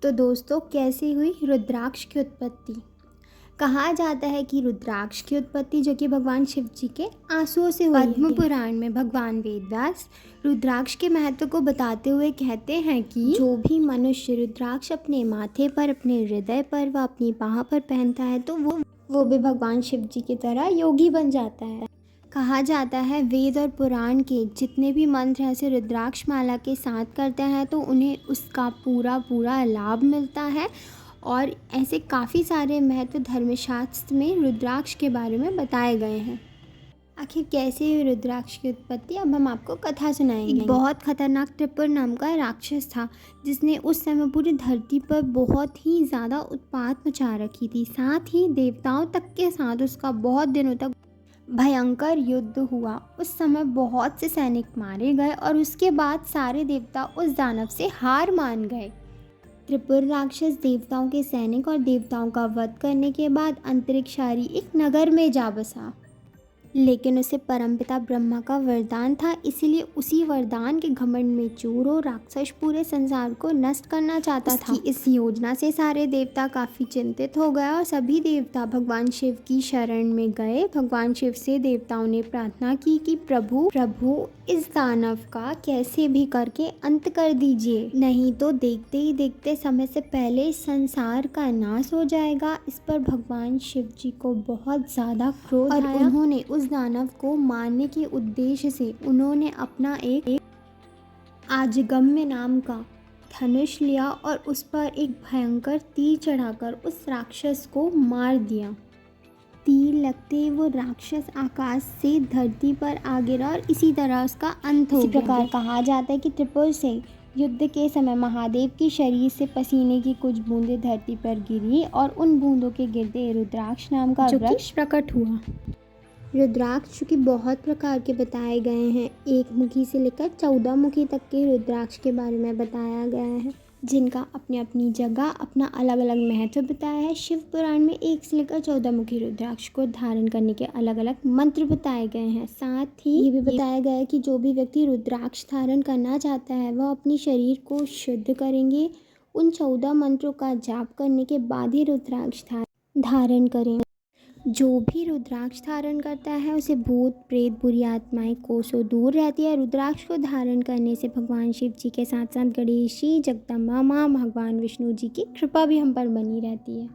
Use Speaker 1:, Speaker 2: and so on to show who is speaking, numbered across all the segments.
Speaker 1: तो दोस्तों, कैसे हुई रुद्राक्ष की उत्पत्ति? कहा जाता है कि रुद्राक्ष की उत्पत्ति जो कि भगवान शिव जी के आंसुओं से हुई है। पद्म पुराण में भगवान वेदव्यास रुद्राक्ष के महत्व को बताते हुए कहते हैं कि जो भी मनुष्य रुद्राक्ष अपने माथे पर, अपने हृदय पर व अपनी बाह पर पहनता है तो वो भी भगवान शिव जी की तरह योगी बन जाता है। कहा जाता है वेद और पुराण के जितने भी मंत्र ऐसे रुद्राक्ष माला के साथ करते हैं तो उन्हें उसका पूरा लाभ मिलता है। और ऐसे काफ़ी सारे महत्व धर्मशास्त्र में रुद्राक्ष के बारे में बताए गए हैं। आखिर कैसे हुई रुद्राक्ष की उत्पत्ति, अब हम आपको कथा सुनाएंगे। बहुत खतरनाक त्रिपुर नाम का राक्षस था जिसने उस समय पूरी धरती पर बहुत ही ज़्यादा उत्पात मचा रखी थी। साथ ही देवताओं तक के साथ उसका बहुत दिनों तक भयंकर युद्ध हुआ। उस समय बहुत से सैनिक मारे गए और उसके बाद सारे देवता उस दानव से हार मान गए। त्रिपुर राक्षस देवताओं के सैनिक और देवताओं का वध करने के बाद अंतरिक्षारी एक नगर में जा बसा, लेकिन उसे परमपिता ब्रह्मा का वरदान था, इसीलिए उसी वरदान के घमंड में चूर हो राक्षस पूरे संसार को नष्ट करना चाहता था। इस योजना से सारे देवता काफ़ी चिंतित हो गए और सभी देवता भगवान शिव की शरण में गए। भगवान शिव से देवताओं ने प्रार्थना की कि प्रभु इस दानव का कैसे भी करके अंत कर दीजिए, नहीं तो देखते ही देखते समय से पहले इस संसार का नाश हो जाएगा। इस पर भगवान शिव जी को बहुत ज़्यादा क्रोध आया और उन्होंने उस दानव को मारने के उद्देश्य से उन्होंने अपना एक आजगम्य नाम का धनुष लिया और उस पर एक भयंकर तीर चढ़ाकर उस राक्षस को मार दिया। तीर लगते वो राक्षस आकाश से धरती पर आ गिरा और इसी तरह उसका अंत हो गया। इसी प्रकार कहा जाता है कि त्रिपुर से युद्ध के समय महादेव के शरीर से पसीने की कुछ बूंदें धरती पर गिरी और उन बूंदों के गिरते रुद्राक्ष नाम का वृक्ष प्रकट हुआ। रुद्राक्ष की बहुत प्रकार के बताए गए हैं। एक मुखी से लेकर 14 मुखी तक के रुद्राक्ष के बारे में बताया गया है, जिनका अपनी अपनी जगह अपना अलग अलग महत्व बताया है। शिव पुराण में 1 से लेकर 14 मुखी रुद्राक्ष को धारण करने के अलग अलग मंत्र बताए गए हैं। साथ ही ये भी बताया गया है कि जो भी व्यक्ति रुद्राक्ष धारण करना चाहता है वह अपने शरीर को शुद्ध करेंगे। उन 14 मंत्रों का जाप करने के बाद ही रुद्राक्ष धारण करें। जो भी रुद्राक्ष धारण करता है उसे भूत प्रेत बुरी आत्माएं कोसों दूर रहती है। रुद्राक्ष को धारण करने से भगवान शिव जी के साथ साथ गणेश जी, जगदम्बा माँ, भगवान विष्णु जी की कृपा भी हम पर बनी रहती है।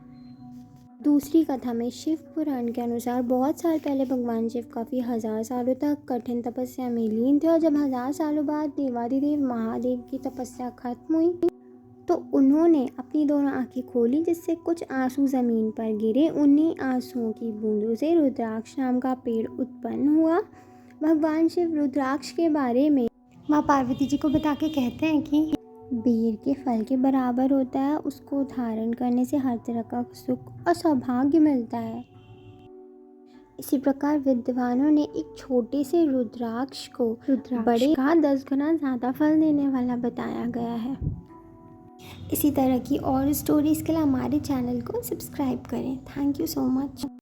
Speaker 1: दूसरी कथा में शिव पुराण के अनुसार बहुत साल पहले भगवान शिव काफ़ी 1000 सालों तक कठिन तपस्या में लीन थे और जब 1000 सालों बाद देवाधिदेव महादेव की तपस्या खत्म हुई तो उन्होंने अपनी दोनों आंखें खोली, जिससे कुछ आंसू ज़मीन पर गिरे। उन्हीं आंसुओं की बूंदों से रुद्राक्ष नाम का पेड़ उत्पन्न हुआ। भगवान शिव रुद्राक्ष के बारे में माँ पार्वती जी को बता के कहते हैं कि बेर के फल के बराबर होता है, उसको धारण करने से हर तरह का सुख और सौभाग्य मिलता है। इसी प्रकार विद्वानों ने एक छोटे से रुद्राक्ष को बड़े का 10 गुना ज़्यादा फल देने वाला बताया गया है। इसी तरह की और स्टोरीज़ के लिए हमारे चैनल को सब्सक्राइब करें। Thank you so much.